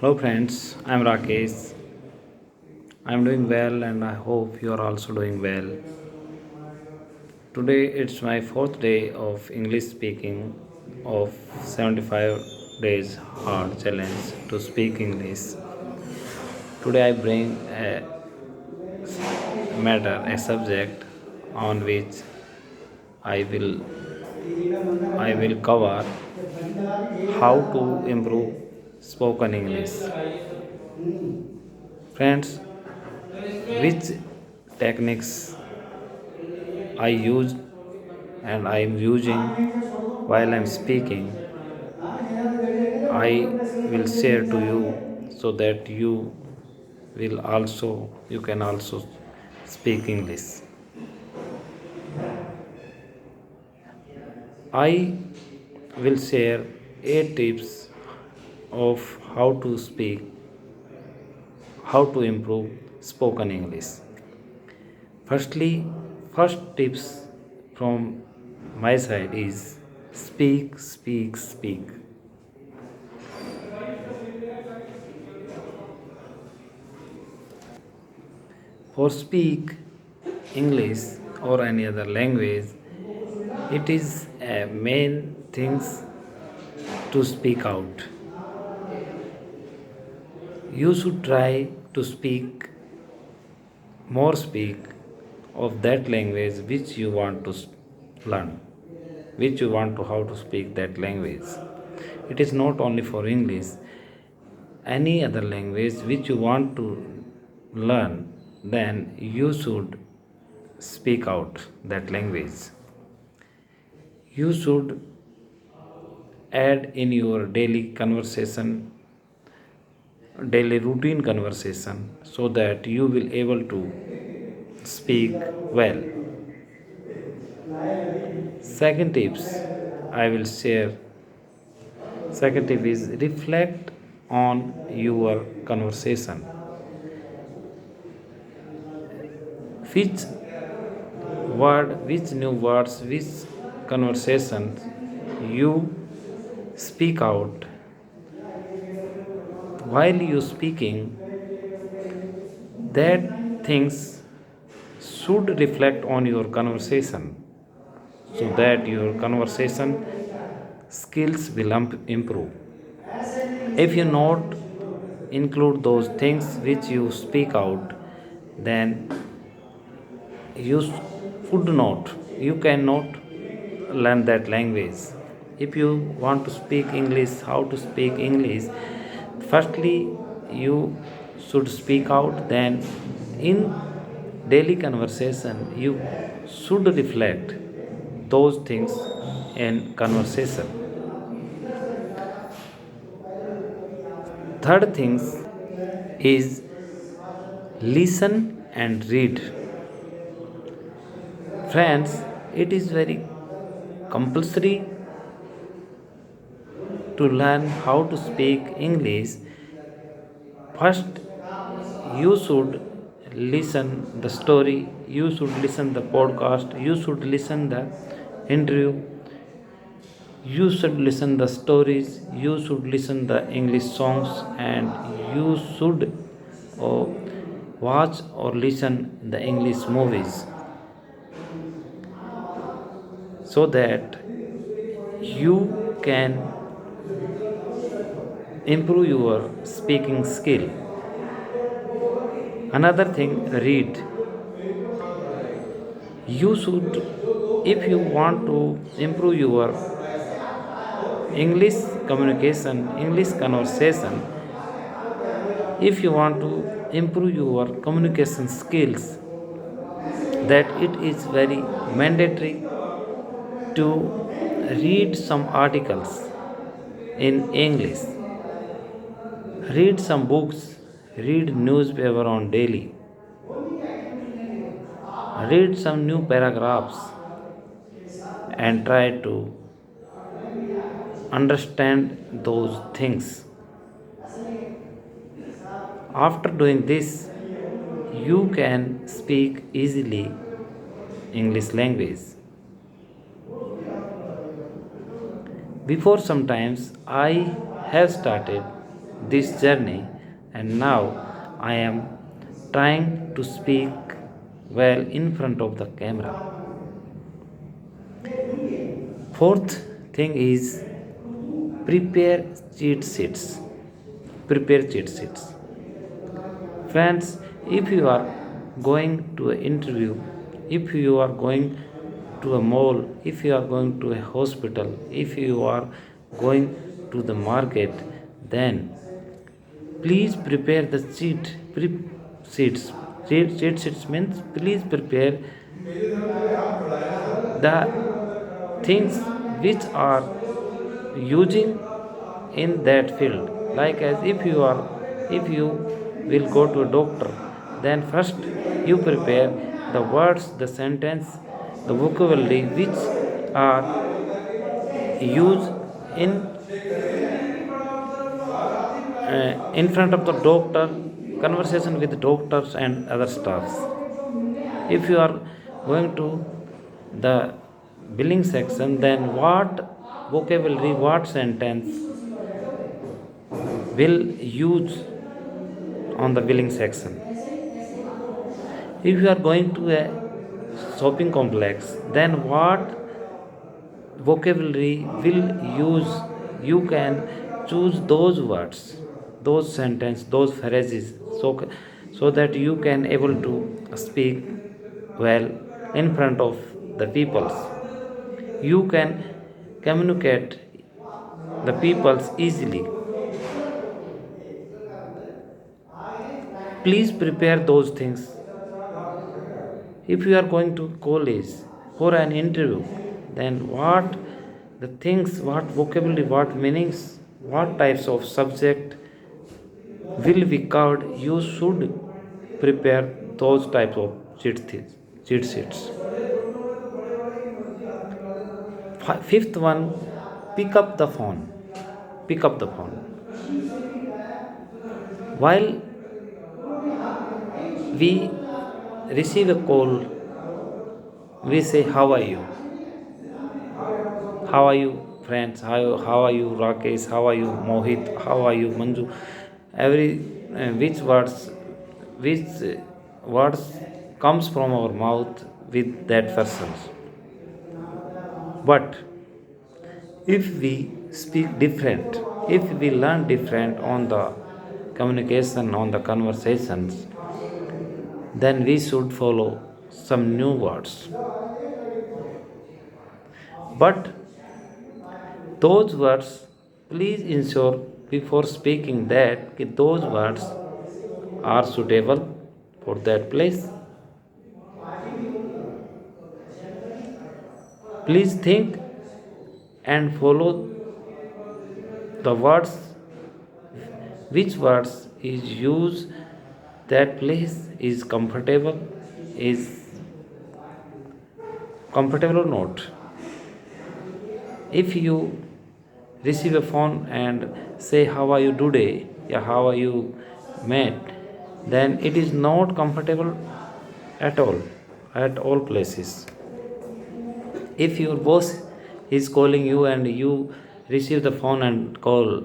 Hello friends, I'm Rakesh. I'm doing well and I hope you are also doing well. Today it's my fourth day of English speaking of 75 days hard challenge to speak English. Today I bring a matter, a subject on which I will I will cover how to improve spoken English. Friends, which techniques I use and I am using while I am speaking, I will share to you so that you can also speak English. I will share 8 tips of how to improve spoken English. Firstly, first tips from my side is speak, speak, speak. For speak English or any other language, it is a main things to speak out. You should try to speak of that language which you want to learn, which you want to how to speak that language. It is not only for English, any other language which you want to learn, then you should speak out that language. You should add in your daily routine conversation, so that you will able to speak well. Second tips I will share. Second tip is reflect on your conversation. Which which new words, which conversations you speak out while you speaking, that things should reflect on your conversation, so that your conversation skills will improve. If you not include those things which you speak out, then you would not, you cannot learn that language. If you want to speak English, how to speak English, firstly you should speak out, then in daily conversation you should reflect those things in conversation. Third things is listen and read. Friends, it is very compulsory to learn how to speak English. First, you should listen the story, you should listen the podcast, you should listen the interview, you should listen the stories, you should listen the English songs, and you should uh, watch or listen the English movies, so that you can improve your speaking skill. Another thing, read. You should, if you want to improve your English communication, English conversation, if you want to improve your communication skills, that it is very mandatory to read some articles in English, read some books, read newspaper on daily, read some new paragraphs, and try to understand those things. After doing this, you can speak easily English language. Before sometimes I have started this journey, and now I am trying to speak well in front of the camera. Fourth thing is prepare cheat sheets. Prepare cheat sheets. Friends, if you are going to an interview, if you are going to a mall, if you are going to a hospital, if you are going to the market, then please prepare the sheets. Cheat sheets means please prepare the things which are using in that field, like as if you will go to a doctor, then first you prepare the words, the sentence, the vocabulary which are used in front of the doctor, conversation with doctors and other staffs. If you are going to the billing section, then what vocabulary, what sentence will use on the billing section. If you are going to a shopping complex, then what vocabulary will use? You can choose those words, those sentence, those phrases, so that you can able to speak well in front of the peoples. You can communicate the peoples easily. Please prepare those things. If you are going to college for an interview, then what the things, what vocabulary, what meanings, what types of subject will be covered, you should prepare those types of cheat sheets. Fifth one, pick up the phone. Pick up the phone while we receive a call. We say, how are you? How are you, friends? How are you, Rakesh? How are you, Mohit? How are you, Manju? Every which words comes from our mouth with that person. But if we speak different, if we learn different on the communication, on the conversations, then we should follow some new words. But those words, please ensure before speaking that those words are suitable for that place. Please think and follow the words, which words is used that place is comfortable or not. If you receive a phone and say, how are you today, yeah, how are you, mate, then it is not comfortable at all places. If your boss is calling you and you receive the phone and call,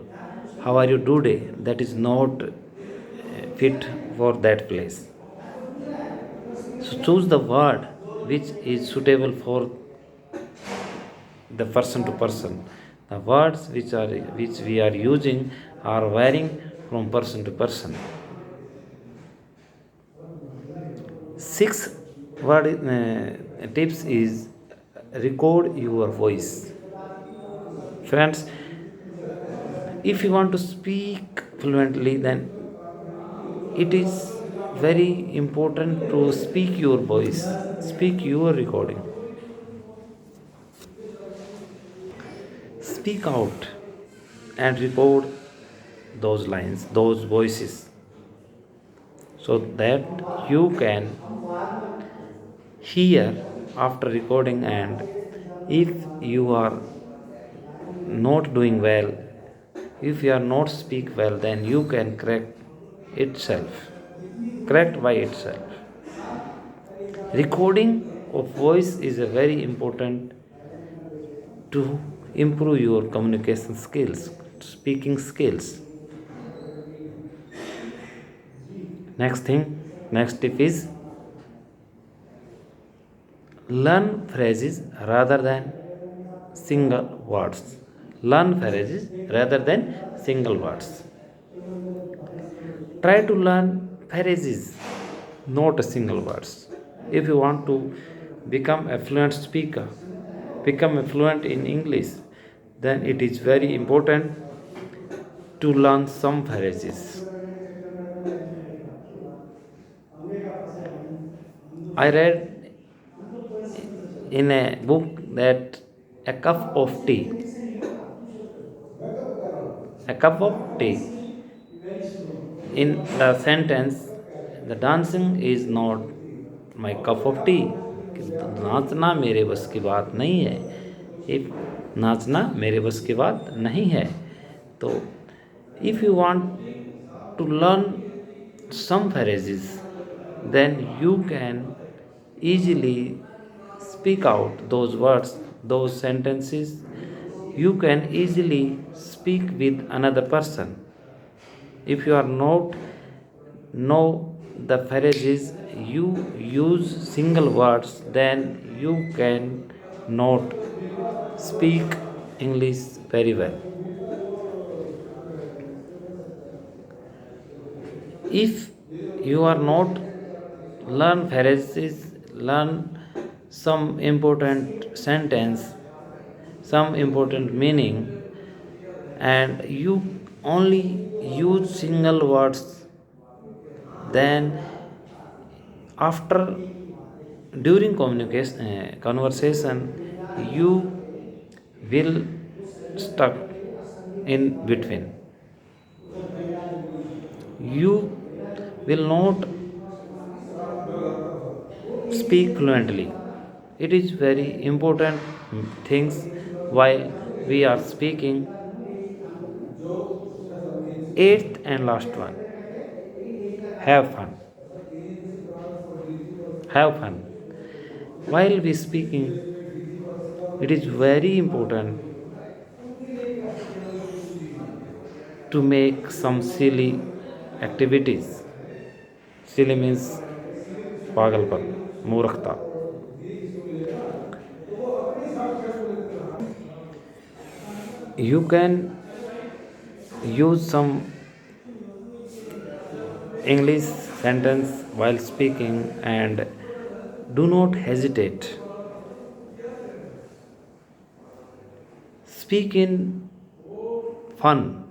how are you today, that is not fit for that place. So choose the word which is suitable for the person to person. The words which we are using are varying from person to person. Sixth word tips is record your voice. Friends, if you want to speak fluently, then it is very important to speak your voice, speak your recording. Speak out and record those lines, those voices, so that you can hear after recording. And if you are not doing well, if you are not speak well, then you can correct by itself. Recording of voice is a very important to improve your communication skills, speaking skills. Next tip is learn phrases rather than single words. Learn phrases rather than single words. Try to learn phrases, not single words. If you want to become a fluent speaker, become a fluent in English, then it is very important to learn some phrases. I read in a book that a cup of tea, a cup of tea, in the sentence, the dancing is not my cup of tea. नाचना मेरे बस की बात नहीं है, if नाचना मेरे बस की बात नहीं है. तो if you want to learn some phrases, then you can easily speak out those words, those sentences. You can easily speak with another person. If you are not know the phrases, you use single words, then you can not speak English very well. If you are not learn phrases, learn some important sentence, some important meaning, and you only use single words, then after during communication conversation, you will stuck in between. You will not speak fluently. It is very important things while we are speaking. Eighth and last one, have fun. Have fun while we speaking. It is very important to make some silly activities. Silly means pagalpan, मूर्खता. You can use some English sentence while speaking, and do not hesitate. Speak in fun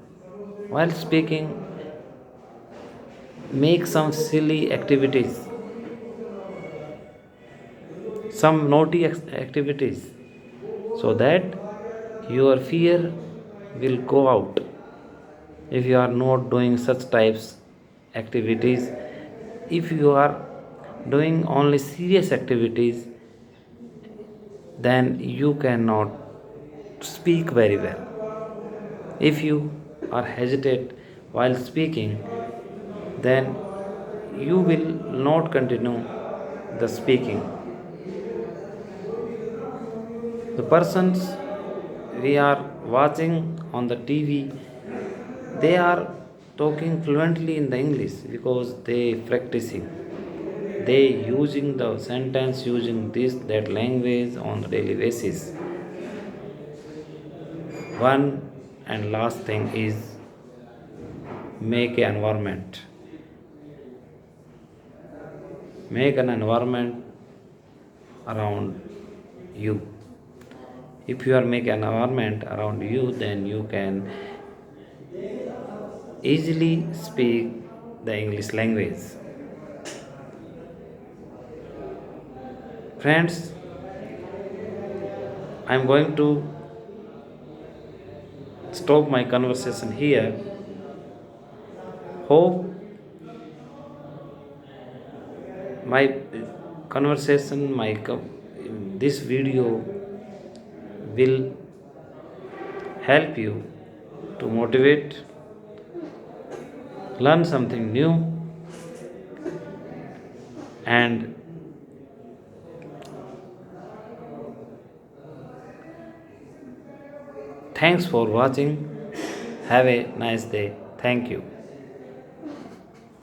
while speaking. Make some silly activities, some naughty activities, so that your fear will go out. If you are not doing such types activities, if you are doing only serious activities, then you cannot speak very well. If you are hesitate while speaking, then you will not continue the speaking. The persons we are watching on the TV, they are talking fluently in the English because they practicing, they using the sentence, using this that language on the daily basis. One and last thing is make an environment. Make an environment around you. If you are make an environment around you, then you can easily speak the English language. Friends, I am going to stop my conversation here. Hope my conversation, this video will help you to motivate, learn something new, and thanks for watching. Have a nice day. Thank you.